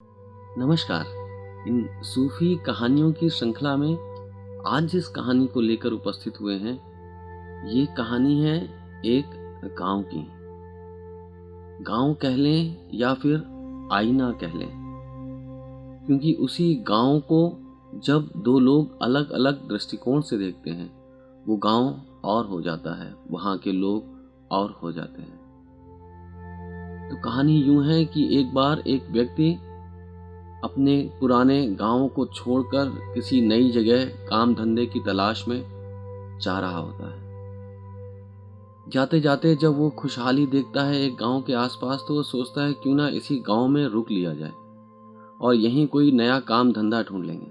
नमस्कार। इन सूफी कहानियों की श्रृंखला में आज जिस कहानी को लेकर उपस्थित हुए हैं, ये कहानी है एक गांव की। गांव कह लें या फिर आईना कह लें, क्योंकि उसी गांव को जब दो लोग अलग अलग दृष्टिकोण से देखते हैं, वो गांव और हो जाता है, वहां के लोग और हो जाते हैं। तो कहानी यूं है कि एक बार एक व्यक्ति अपने पुराने गांव को छोड़कर किसी नई जगह काम धंधे की तलाश में जा रहा होता है। जाते जाते जब वो खुशहाली देखता है एक गांव के आसपास, तो वो सोचता है क्यों ना इसी गांव में रुक लिया जाए और यहीं कोई नया काम धंधा ढूंढ लेंगे।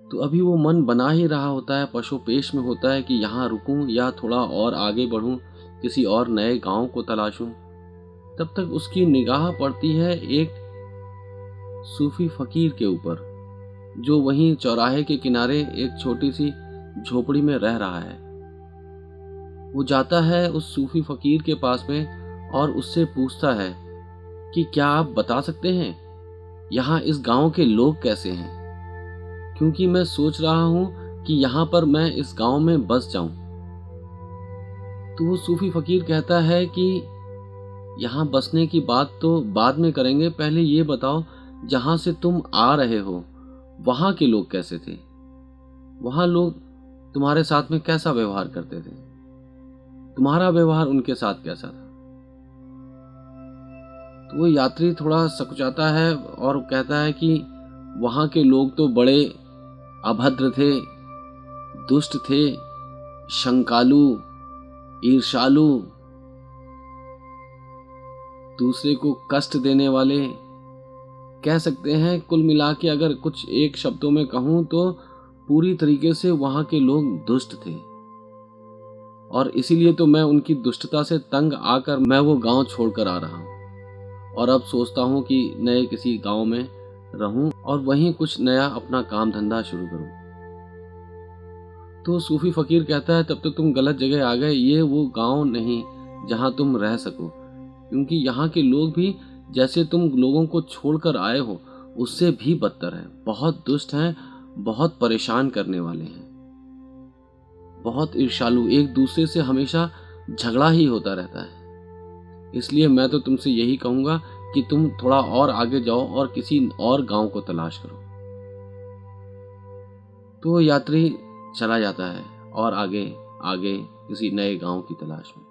तो अभी वो मन बना ही रहा होता है, पशोपेश में होता है कि यहाँ रुकूं या थोड़ा और आगे बढ़ूं, किसी और नए गांव को तलाशूं। तब तक उसकी निगाह पड़ती है एक सूफी फकीर के ऊपर, जो वहीं चौराहे के किनारे एक छोटी सी झोपड़ी में रह रहा है। वो जाता है उस सूफी फकीर के पास में और उससे पूछता है कि क्या आप बता सकते हैं यहाँ इस गांव के लोग कैसे हैं, क्योंकि मैं सोच रहा हूं कि यहाँ पर मैं इस गांव में बस जाऊं। तो वो सूफी फकीर कहता है कि यहाँ बसने की बात तो बाद में करेंगे, पहले ये बताओ जहां से तुम आ रहे हो वहां के लोग कैसे थे, वहां लोग तुम्हारे साथ में कैसा व्यवहार करते थे, तुम्हारा व्यवहार उनके साथ कैसा था। तो वो यात्री थोड़ा सकुचाता है और कहता है कि वहां के लोग तो बड़े अभद्र थे, दुष्ट थे, शंकालु, ईर्ष्यालु, दूसरे को कष्ट देने वाले, कह सकते हैं कुल मिला के अगर कुछ एक शब्दों में कहूं तो पूरी तरीके से वहां के लोग दुष्ट थे। और इसीलिए तो मैं उनकी दुष्टता से तंग आकर मैं वो गांव छोड़कर आ रहा हूं और अब सोचता हूं कि नए किसी गांव में रहूं और वहीं कुछ नया अपना काम धंधा शुरू करूं। तो सूफी फकीर कहता है तब तो तुम गलत जगह आ गए, ये वो गांव नहीं जहां तुम रह सको, क्योंकि यहाँ के लोग भी जैसे तुम लोगों को छोड़कर आए हो उससे भी बदतर है, बहुत दुष्ट हैं, बहुत परेशान करने वाले हैं, बहुत ईर्ष्यालु, एक दूसरे से हमेशा झगड़ा ही होता रहता है। इसलिए मैं तो तुमसे यही कहूंगा कि तुम थोड़ा और आगे जाओ और किसी और गांव को तलाश करो। तो यात्री चला जाता है और आगे आगे किसी नए गांव की तलाश में।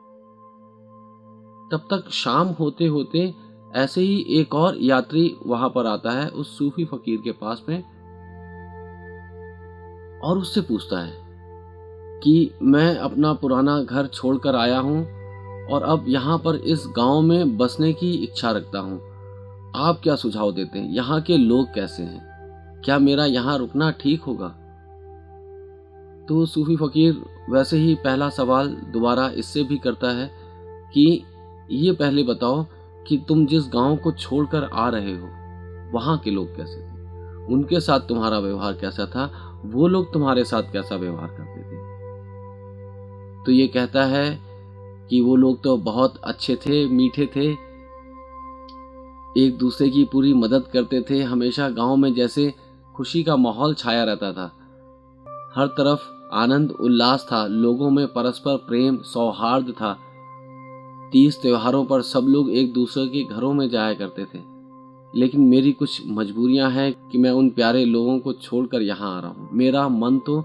तब तक शाम होते होते ऐसे ही एक और यात्री वहां पर आता है उस सूफी फकीर के पास में और उससे पूछता है कि मैं अपना पुराना घर छोड़कर आया हूं और अब यहां पर इस गांव में बसने की इच्छा रखता हूं। आप क्या सुझाव देते हैं, यहाँ के लोग कैसे हैं, क्या मेरा यहाँ रुकना ठीक होगा। तो सूफी फकीर वैसे ही पहला सवाल दोबारा इससे भी करता है कि ये पहले बताओ कि तुम जिस गांव को छोड़कर आ रहे हो वहां के लोग कैसे थे, उनके साथ तुम्हारा व्यवहार कैसा था, वो लोग तुम्हारे साथ कैसा व्यवहार करते थे। तो ये कहता है कि वो लोग तो बहुत अच्छे थे, मीठे थे, एक दूसरे की पूरी मदद करते थे, हमेशा गांव में जैसे खुशी का माहौल छाया रहता था, हर तरफ आनंद उल्लास था, लोगों में परस्पर प्रेम सौहार्द था। 30 त्योहारों पर सब लोग एक दूसरे के घरों में जाया करते थे। लेकिन मेरी कुछ मजबूरियां हैं कि मैं उन प्यारे लोगों को छोड़कर यहाँ आ रहा हूँ, मेरा मन तो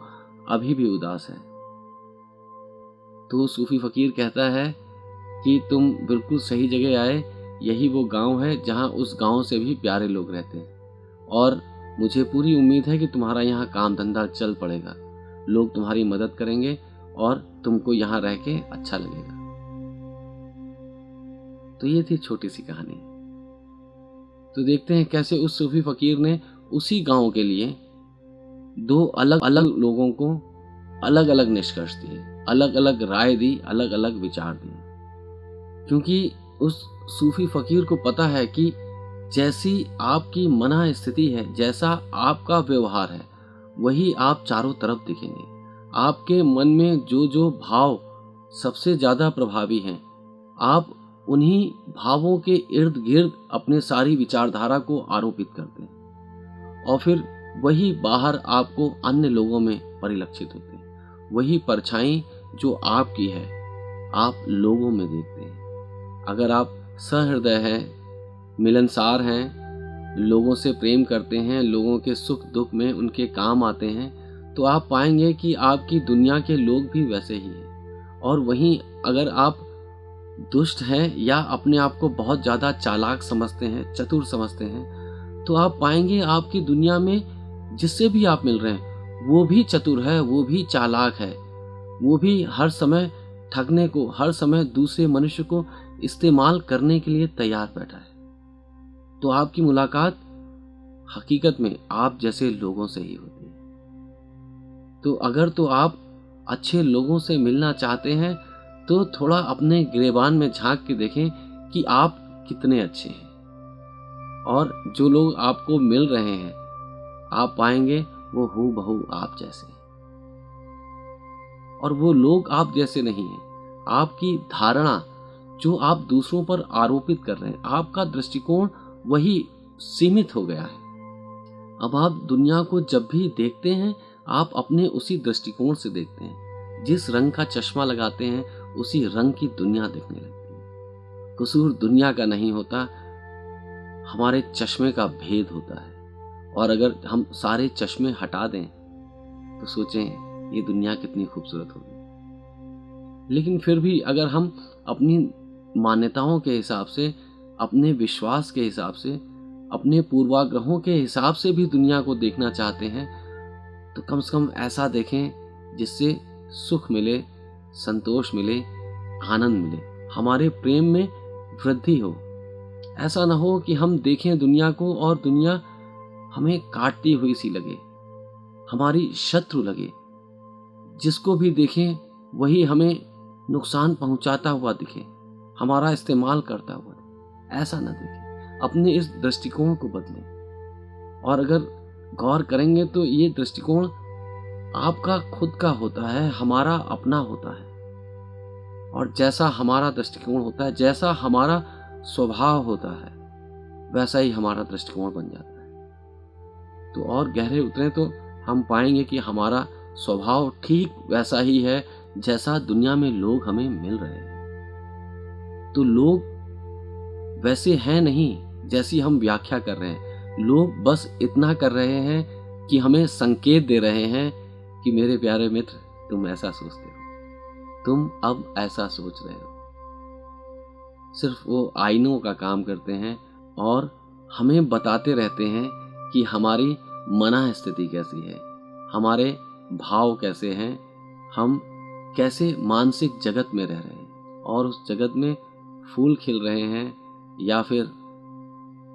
अभी भी उदास है। तो सूफी फकीर कहता है कि तुम बिल्कुल सही जगह आए, यही वो गांव है जहाँ उस गांव से भी प्यारे लोग रहते हैं और मुझे पूरी उम्मीद है कि तुम्हारा यहाँ काम धंधा चल पड़ेगा, लोग तुम्हारी मदद करेंगे और तुमको यहाँ रह के अच्छा लगेगा। तो ये थी छोटी सी कहानी। तो देखते हैं कैसे उस सूफी फकीर ने उसी गांव के लिए दो अलग अलग लोगों को अलग अलग निष्कर्ष दिए, अलग अलग राय दी, अलग अलग विचार दिए, क्योंकि उस सूफी फकीर को पता है कि जैसी आपकी मना स्थिति है, जैसा आपका व्यवहार है, वही आप चारों तरफ दिखेंगे। आपके मन में जो जो भाव सबसे ज्यादा प्रभावी हैं, आप उन्हीं भावों के इर्द गिर्द अपने सारी विचारधारा को आरोपित करते हैं और फिर वही बाहर आपको अन्य लोगों में परिलक्षित होते हैं। वही परछाई जो आपकी है आप लोगों में देखते हैं। अगर आप सहृदय हैं, मिलनसार हैं, लोगों से प्रेम करते हैं, लोगों के सुख दुख में उनके काम आते हैं, तो आप पाएंगे कि आपकी दुनिया के लोग भी वैसे ही हैं। और वहीं अगर आप दुष्ट हैं या अपने आप को बहुत ज़्यादा चालाक समझते हैं, चतुर समझते हैं, तो आप पाएंगे आपकी दुनिया में जिससे भी आप मिल रहे हैं वो भी चतुर है, वो भी चालाक है, वो भी हर समय ठगने को, हर समय दूसरे मनुष्य को इस्तेमाल करने के लिए तैयार बैठा है। तो आपकी मुलाकात हकीकत में आप जैसे लोगों से ही होती है। तो अगर तो आप अच्छे लोगों से मिलना चाहते हैं तो थोड़ा अपने गिरेबान में झांक के देखें कि आप कितने अच्छे हैं। और जो लोग आपको मिल रहे हैं आप पाएंगे वो हूबहू आप जैसे हैं। और वो लोग आप जैसे नहीं हैं। आपकी धारणा जो आप दूसरों पर आरोपित कर रहे हैं, आपका दृष्टिकोण वही सीमित हो गया है। अब आप दुनिया को जब भी देखते हैं आप अपने उसी दृष्टिकोण से देखते हैं। जिस रंग का चश्मा लगाते हैं उसी रंग की दुनिया दिखने लगती है। कसूर दुनिया का नहीं होता, हमारे चश्मे का भेद होता है। और अगर हम सारे चश्मे हटा दें तो सोचें ये दुनिया कितनी खूबसूरत होगी। लेकिन फिर भी अगर हम अपनी मान्यताओं के हिसाब से, अपने विश्वास के हिसाब से, अपने पूर्वाग्रहों के हिसाब से भी दुनिया को देखना चाहते हैं तो कम से कम ऐसा देखें जिससे सुख मिले, संतोष मिले, आनंद मिले, हमारे प्रेम में वृद्धि हो। ऐसा ना हो कि हम देखें दुनिया को और दुनिया हमें काटती हुई सी लगे, हमारी शत्रु लगे। जिसको भी देखें वही हमें नुकसान पहुंचाता हुआ दिखे, हमारा इस्तेमाल करता हुआ दिखे। ऐसा ना देखें, अपने इस दृष्टिकोण को बदलें। और अगर गौर करेंगे तो ये दृष्टिकोण आपका खुद का होता है, हमारा अपना होता है। और जैसा हमारा दृष्टिकोण होता है, जैसा हमारा स्वभाव होता है, वैसा ही हमारा दृष्टिकोण बन जाता है। तो और गहरे उतरे तो हम पाएंगे कि हमारा स्वभाव ठीक वैसा ही है जैसा दुनिया में लोग हमें मिल रहे हैं। तो लोग वैसे हैं नहीं जैसी हम व्याख्या कर रहे हैं। लोग बस इतना कर रहे हैं कि हमें संकेत दे रहे हैं कि मेरे प्यारे मित्र तुम ऐसा सोचते हो, तुम अब ऐसा सोच रहे हो। सिर्फ वो आईनों का काम करते हैं और हमें बताते रहते हैं कि हमारी मनः स्थिति कैसी है, हमारे भाव कैसे हैं, हम कैसे मानसिक जगत में रह रहे हैं और उस जगत में फूल खिल रहे हैं या फिर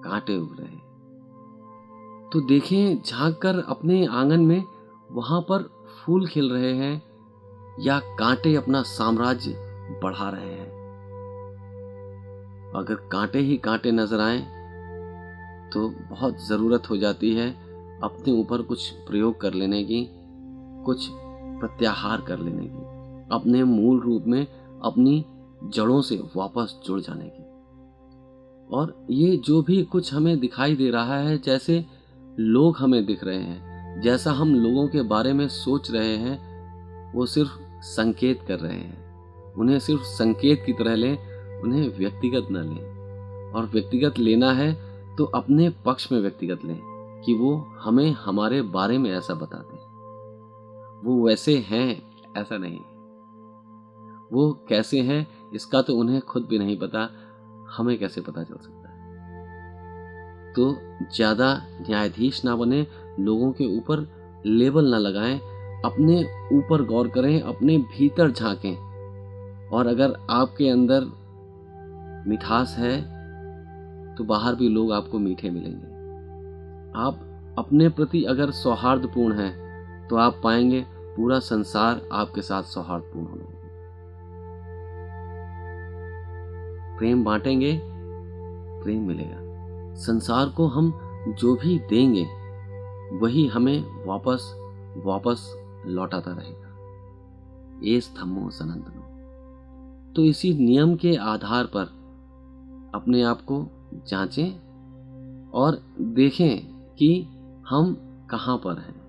कांटे उग रहे हैं। तो देखें झांक कर अपने आंगन में, वहां पर फूल खिल रहे हैं या कांटे अपना साम्राज्य बढ़ा रहे हैं। अगर कांटे ही कांटे नजर आए तो बहुत जरूरत हो जाती है अपने ऊपर कुछ प्रयोग कर लेने की, कुछ प्रत्याहार कर लेने की, अपने मूल रूप में, अपनी जड़ों से वापस जुड़ जाने की। और ये जो भी कुछ हमें दिखाई दे रहा है, जैसे लोग हमें दिख रहे हैं, जैसा हम लोगों के बारे में सोच रहे हैं, वो सिर्फ संकेत कर रहे हैं। उन्हें सिर्फ संकेत की तरह लें, उन्हें व्यक्तिगत न लें। और व्यक्तिगत लेना है तो अपने पक्ष में व्यक्तिगत लें कि वो हमें हमारे बारे में ऐसा बताते हैं। वो वैसे हैं ऐसा नहीं, वो कैसे हैं इसका तो उन्हें खुद भी नहीं पता, हमें कैसे पता चल सकता है। तो ज्यादा न्यायाधीश ना बने, लोगों के ऊपर लेबल ना लगाएं, अपने ऊपर गौर करें, अपने भीतर झांकें। और अगर आपके अंदर मिठास है तो बाहर भी लोग आपको मीठे मिलेंगे। आप अपने प्रति अगर सौहार्दपूर्ण हैं तो आप पाएंगे पूरा संसार आपके साथ सौहार्दपूर्ण होगा। प्रेम बांटेंगे, प्रेम मिलेगा। संसार को हम जो भी देंगे वही हमें वापस लौटाता रहेगा। एस धम्मो सनातनो। तो इसी नियम के आधार पर अपने आप को जांचें और देखें कि हम कहाँ पर हैं।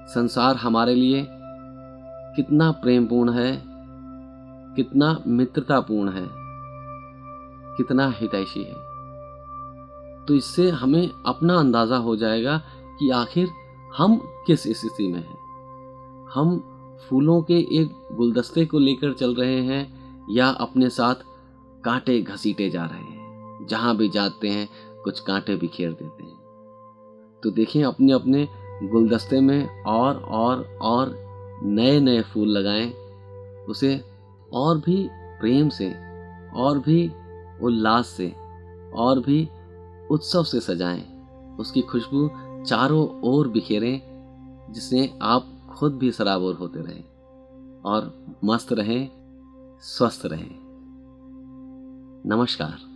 संसार हमारे लिए कितना प्रेमपूर्ण है, कितना मित्रतापूर्ण है, कितना हितैषी है। तो इससे हमें अपना अंदाजा हो जाएगा कि आखिर हम किस स्थिति में हैं। हम फूलों के एक गुलदस्ते को लेकर चल रहे हैं या अपने साथ कांटे घसीटे जा रहे हैं। जहां भी जाते हैं कुछ कांटे बिखेर देते हैं। तो देखें, अपने अपने गुलदस्ते में और नए नए फूल लगाएं, उसे और भी प्रेम से, और भी उल्लास से, और भी उत्सव से सजाएं। उसकी खुशबू चारों ओर बिखेरें, जिससे आप खुद भी सराबोर होते रहें और मस्त रहें, स्वस्थ रहें। नमस्कार।